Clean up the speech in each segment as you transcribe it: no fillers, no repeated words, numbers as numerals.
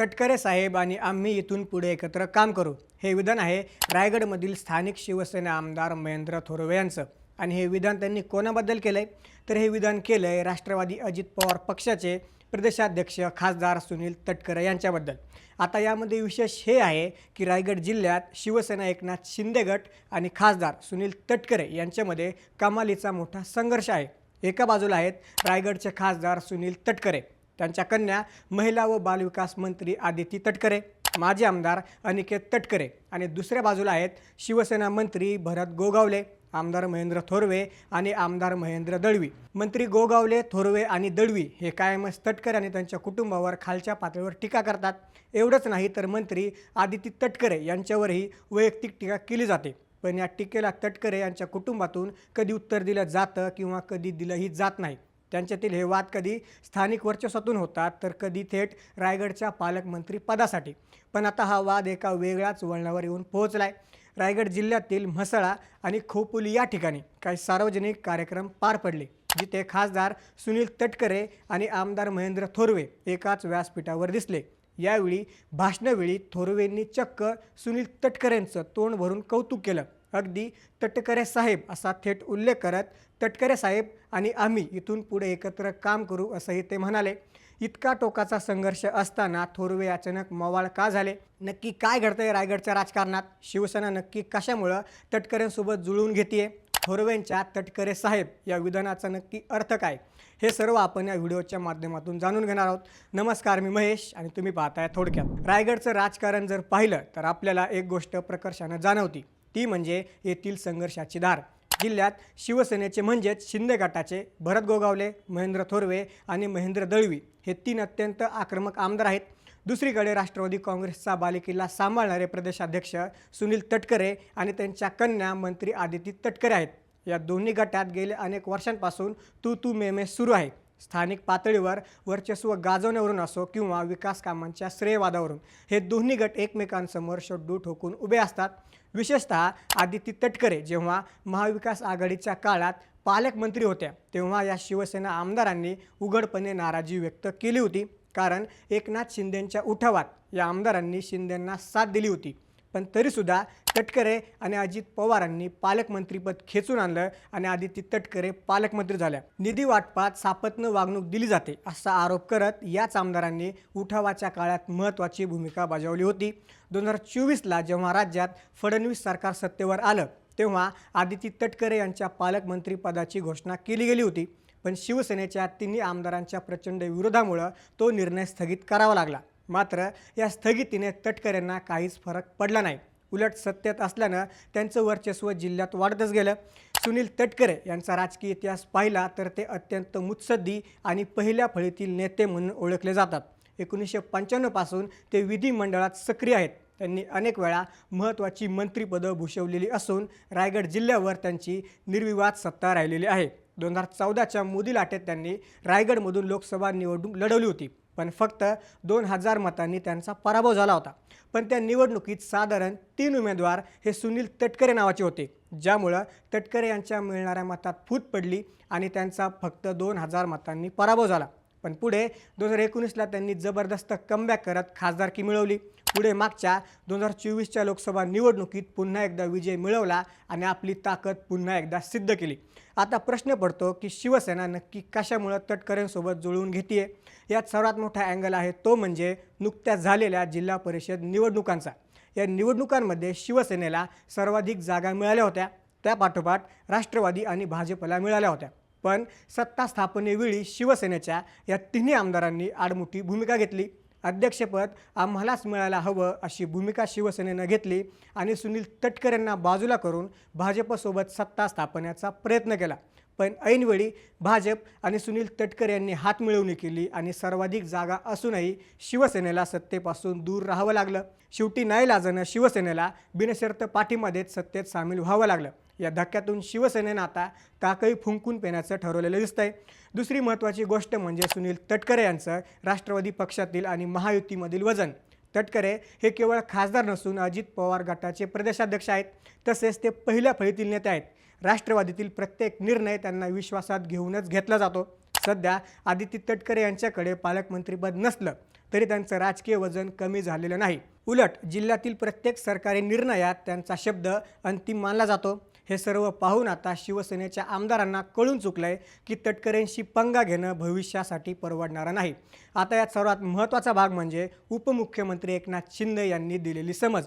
तटकरे साहेब आणि आम्ही इथून पुढे एकत्र काम करू, हे विधान आहे रायगडमधील स्थानिक शिवसेना आमदार महेंद्र थोरवे यांचं. आणि हे विधान त्यांनी कोणाबद्दल केलंय? तर हे विधान केलंय राष्ट्रवादी अजित पवार पक्षाचे प्रदेशाध्यक्ष खासदार सुनील तटकरे यांच्याबद्दल. आता यामध्ये विशेष हे आहे की रायगड जिल्ह्यात शिवसेना एकनाथ शिंदे गट आणि खासदार सुनील तटकरे यांच्यामध्ये कमालीचा मोठा संघर्ष आहे. एका बाजूला आहेत रायगडचे खासदार सुनील तटकरे, त्यांच्या कन्या महिला व बालविकास मंत्री आदिती तटकरे, माजी आमदार अनिकेत तटकरे, आणि दुसऱ्या बाजूला आहेत शिवसेना मंत्री भरत गोगावले, आमदार महेंद्र थोरवे आणि आमदार महेंद्र दळवी. मंत्री गोगावले, थोरवे आणि दळवी हे कायमच तटकरे आणि त्यांच्या कुटुंबावर खालच्या पातळीवर टीका करतात. एवढंच नाही तर मंत्री आदिती तटकरे यांच्यावरही वैयक्तिक टीका केली जाते. पण या टीकेला तटकरे यांच्या कुटुंबातून कधी उत्तर दिलं जातं किंवा कधी दिलंही जात नाही. त्यांच्यातील हे वाद कधी स्थानिक वर्चस्वातून होतात तर कधी थेट रायगडच्या पालकमंत्री पदासाठी. पण आता हा वाद एका वेगळ्याच वळणावर येऊन पोहोचलाय. रायगड जिल्ह्यातील म्हसळा आणि खोपोली या ठिकाणी काही सार्वजनिक कार्यक्रम पार पडले, जिथे खासदार सुनील तटकरे आणि आमदार महेंद्र थोरवे एकाच व्यासपीठावर दिसले. यावेळी भाषणावेळी थोरवेंनी चक्क सुनील तटकरेंचं तोंड भरून कौतुक केलं. अगदी तटकरे साहेब असा थेट उल्लेख करत तटकरे साहेब आणि आम्ही इथून पुढे एकत्र काम करू असंही ते म्हणाले. इतका टोकाचा संघर्ष असताना थोरवे अचानक मवाळ का झाले? नक्की काय घडतंय रायगडच्या राजकारणात? शिवसेना नक्की कशामुळं तटकरेंसोबत जुळवून घेतेय? थोरवेंच्या तटकरे साहेब या विधानाचा नक्की अर्थ काय? हे सर्व आपण या व्हिडिओच्या माध्यमातून जाणून घेणार आहोत. नमस्कार, मी महेश आणि तुम्ही पाहताय थोडक्यात. रायगडचं राजकारण जर पाहिलं तर आपल्याला एक गोष्ट प्रकर्षानं जाणवती, ती म्हणजे येथील संघर्षाची धार. जिल्ह्यात शिवसेनेचे म्हणजेच शिंदे गटाचे भरत गोगावले, महेंद्र थोरवे आणि महेंद्र दळवी हे तीन अत्यंत आक्रमक आमदार आहेत. दुसरीकडे राष्ट्रवादी काँग्रेसचा बालेकिल्ला सांभाळणारे प्रदेशाध्यक्ष सुनील तटकरे आणि त्यांच्या कन्या मंत्री आदिती तटकरे आहेत. या दोन्ही गटात गेल्या अनेक वर्षांपासून तू मे सुरू आहे. स्थानिक पातळीवर वर्चस्व गाजवण्यावरून असो किंवा विकास कामांच्या श्रेयवादावरून हे दोन्ही गट एकमेकांसमोर शड्डू ठोकून उभे असतात. विशेषतः आदिती तटकरे जेव्हा महाविकास आघाडीच्या काळात पालकमंत्री होत्या तेव्हा या शिवसेना आमदारांनी उघडपणे नाराजी व्यक्त केली होती, कारण एकनाथ शिंदेंच्या उठावात या आमदारांनी शिंदेंना साथ दिली होती. पण तरीसुद्धा तटकरे आणि अजित पवारांनी पालकमंत्रीपद खेचून आणलं आणि आदिती तटकरे पालकमंत्री झाल्या. निधी वाटपात सापत्न वागणूक दिली जाते असा आरोप करत याच आमदारांनी उठावाच्या काळात महत्त्वाची भूमिका बजावली होती. 2024ला जेव्हा राज्यात फडणवीस सरकार सत्तेवर आलं तेव्हा आदिती तटकरे यांच्या पालकमंत्रीपदाची घोषणा केली गेली होती. पण शिवसेनेच्या तिन्ही आमदारांच्या प्रचंड विरोधामुळं तो निर्णय स्थगित करावा लागला. मात्र या स्थगितीने तटकरेंना काहीच फरक पडला नाही. उलट सत्तेत असल्यानं त्यांचं वर्चस्व जिल्ह्यात वाढतच गेलं. सुनील तटकरे यांचा राजकीय इतिहास पाहिला तर ते अत्यंत मुत्सद्दी आणि पहिल्या फळीतील नेते म्हणून ओळखले जातात. 1995 पासून ते विधिमंडळात सक्रिय आहेत. त्यांनी अनेक वेळा महत्त्वाची मंत्रिपदं भूषवलेली असून रायगड जिल्ह्यावर त्यांची निर्विवाद सत्ता राहिलेली आहे. 2014च्या मोदी लाटेत त्यांनी रायगडमधून लोकसभा निवडणूक लढवली होती, पण फक्त 2000 मतांनी त्यांचा पराभव झाला होता. पण त्या निवडणुकीत साधारण 3 उमेदवार हे सुनील तटकरे नावाचे होते, ज्यामुळं तटकरे यांच्या मिळणाऱ्या मतात फूट पडली आणि त्यांचा फक्त 2000 मतांनी पराभव झाला. पण पुढे 2019ला त्यांनी जबरदस्त कमबॅक करत खासदारकी मिळवली. पुढे मागच्या 2024च्या लोकसभा निवडणुकीत पुन्हा एकदा विजय मिळवला आणि आपली ताकद पुन्हा एकदा सिद्ध केली. आता प्रश्न पडतो की शिवसेना नक्की कशामुळे तटकरेंसोबत जुळवून घेतेय? यात सर्वात मोठा अँगल आहे तो म्हणजे नुकत्याच झालेल्या जिल्हा परिषद निवडणुकांचा. या निवडणुकांमध्ये शिवसेनेला सर्वाधिक जागा मिळाल्या होत्या, त्यापाठोपाठ राष्ट्रवादी आणि भाजपला मिळाल्या होत्या. पण सत्ता स्थापनेवेळी शिवसेनेच्या या तिन्ही आमदारांनी आडमुठी भूमिका घेतली. अध्यक्षपद आम्हालाच मिळायला हवं अशी भूमिका शिवसेनेनं घेतली आणि सुनील तटकरेंना बाजूला करून भाजपसोबत सत्ता स्थापनेचा प्रयत्न केला. पण ऐनवेळी भाजप आणि सुनील तटकरे यांनी हातमिळवणी केली आणि सर्वाधिक जागा असूनही शिवसेनेला सत्तेपासून दूर राहावं लागलं. शेवटी नाईलाजानं शिवसेनेला बिनशर्त पाठिंबा देत सत्तेत सामील व्हावं लागलं. या धक्क्यातून शिवसेनेनं आता टाकळी फुंकून पेण्याचं ठरवलेलं दिसतंय. दुसरी महत्त्वाची गोष्ट म्हणजे सुनील तटकरे यांचं राष्ट्रवादी पक्षातील आणि महायुतीमधील वजन. तटकरे हे केवळ खासदार नसून अजित पवार गटाचे प्रदेशाध्यक्ष आहेत, तसेच ते पहिल्या फळीतील नेते आहेत. राष्ट्रवादीतील प्रत्येक निर्णय त्यांना विश्वासात घेऊनच घेतला जातो. सध्या आदिती तटकरे यांच्याकडे पालकमंत्रीपद नसलं तरी त्यांचं राजकीय वजन कमी झालेलं नाही. उलट जिल्ह्यातील प्रत्येक सरकारी निर्णयात त्यांचा शब्द अंतिम मानला जातो. हे सर्व पाहून आता शिवसेनेच्या आमदारांना कळून चुकलंय की तटकरेंशी पंगा घेणं भविष्यासाठी परवडणारं नाही. आता यात सर्वात महत्त्वाचा भाग म्हणजे उपमुख्यमंत्री एकनाथ शिंदे यांनी दिलेली समज.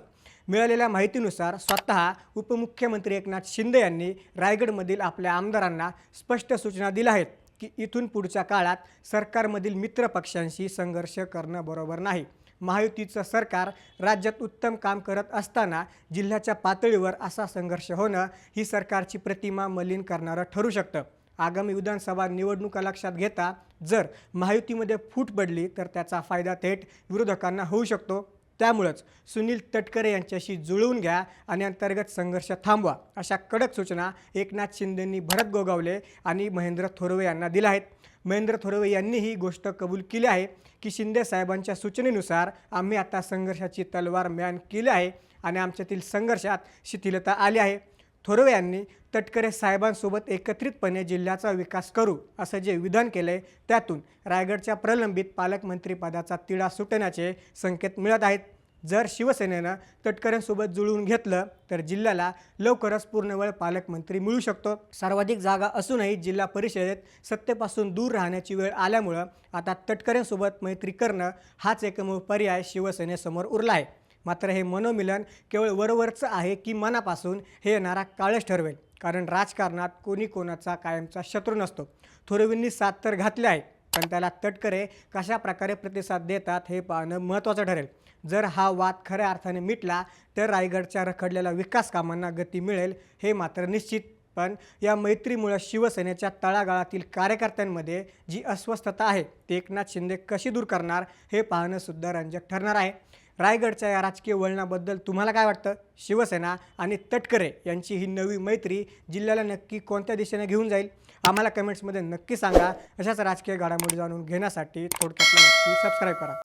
मिळालेल्या माहितीनुसार स्वतः उपमुख्यमंत्री एकनाथ शिंदे यांनी रायगडमधील आपल्या आमदारांना स्पष्ट सूचना दिल्या आहेत की इथून पुढच्या काळात सरकारमधील मित्रपक्षांशी संघर्ष करणं बरोबर नाही. महायुतीचं सरकार राज्यात उत्तम काम करत असताना जिल्ह्याच्या पातळीवर असा संघर्ष होणं ही सरकारची प्रतिमा मलिन करणारं ठरू शकतं. आगामी विधानसभा निवडणुका लक्षात घेता जर महायुतीमध्ये फूट पडली तर त्याचा फायदा थेट विरोधकांना होऊ शकतो. त्यामुळंच सुनील तटकरे यांच्याशी जुळवून घ्या आणि अंतर्गत संघर्ष थांबवा, अशा कडक सूचना एकनाथ शिंदेंनी भरत गोगावले आणि महेंद्र थोरवे यांना दिल्या आहेत. महेंद्र थोरवे यांनी ही गोष्ट कबूल केली आहे की शिंदे साहेबांच्या सूचनेनुसार आम्ही आता संघर्षाची तलवार म्यान केली आहे आणि आमच्यातील संघर्षात शिथिलता आली आहे. थोरवे यांनी तटकरे साहेबांसोबत एकत्रितपणे जिल्ह्याचा विकास करू असं जे विधान केलंय त्यातून रायगडच्या प्रलंबित पालकमंत्रीपदाचा तिढा सुटण्याचे संकेत मिळत आहेत. जर शिवसेनेनं तटकरेंसोबत जुळवून घेतलं तर जिल्ह्याला लवकरच पूर्णवेळ पालकमंत्री मिळू शकतो. सर्वाधिक जागा असूनही जिल्हा परिषदेत सत्तेपासून दूर राहण्याची वेळ आल्यामुळं आता तटकरेंसोबत मैत्री करणं हाच एकमेव पर्याय शिवसेनेसमोर उरला आहे. मात्र हे मनोमिलन केवळ वरवरचं आहे की मनापासून हे येणारा काळच ठरवेल. कारण राजकारणात कोणी कोणाचा कायमचा शत्रू नसतो. थोरवेंनी साथ तर घातली आहे, पण त्याला तटकरे कशा प्रकारे प्रतिसाद देतात हे पाहणं महत्त्वाचं ठरेल. जर हा वाद खऱ्या अर्थाने मिटला तर रायगडच्या रखडलेल्या विकास कामांना गती मिळेल हे मात्र निश्चित. पण या मैत्रीमुळे शिवसेनेच्या तळागाळातील कार्यकर्त्यांमध्ये जी अस्वस्थता आहे ती एकनाथ शिंदे कशी दूर करणार हे पाहणं सुद्धा रंजक ठरणार आहे. रायगडच्या या राजकीय वळणाबद्दल तुम्हाला काय वाटतं? शिवसेना आणि तटकरे यांची ही नवी मैत्री जिल्ह्याला नक्की कोणत्या दिशेने घेऊन जाईल? आम्हाला कमेंट्समध्ये नक्की सांगा. अशाच राजकीय घडामोडी जाणून घेण्यासाठी थोडक्यात नक्की सबस्क्राईब करा.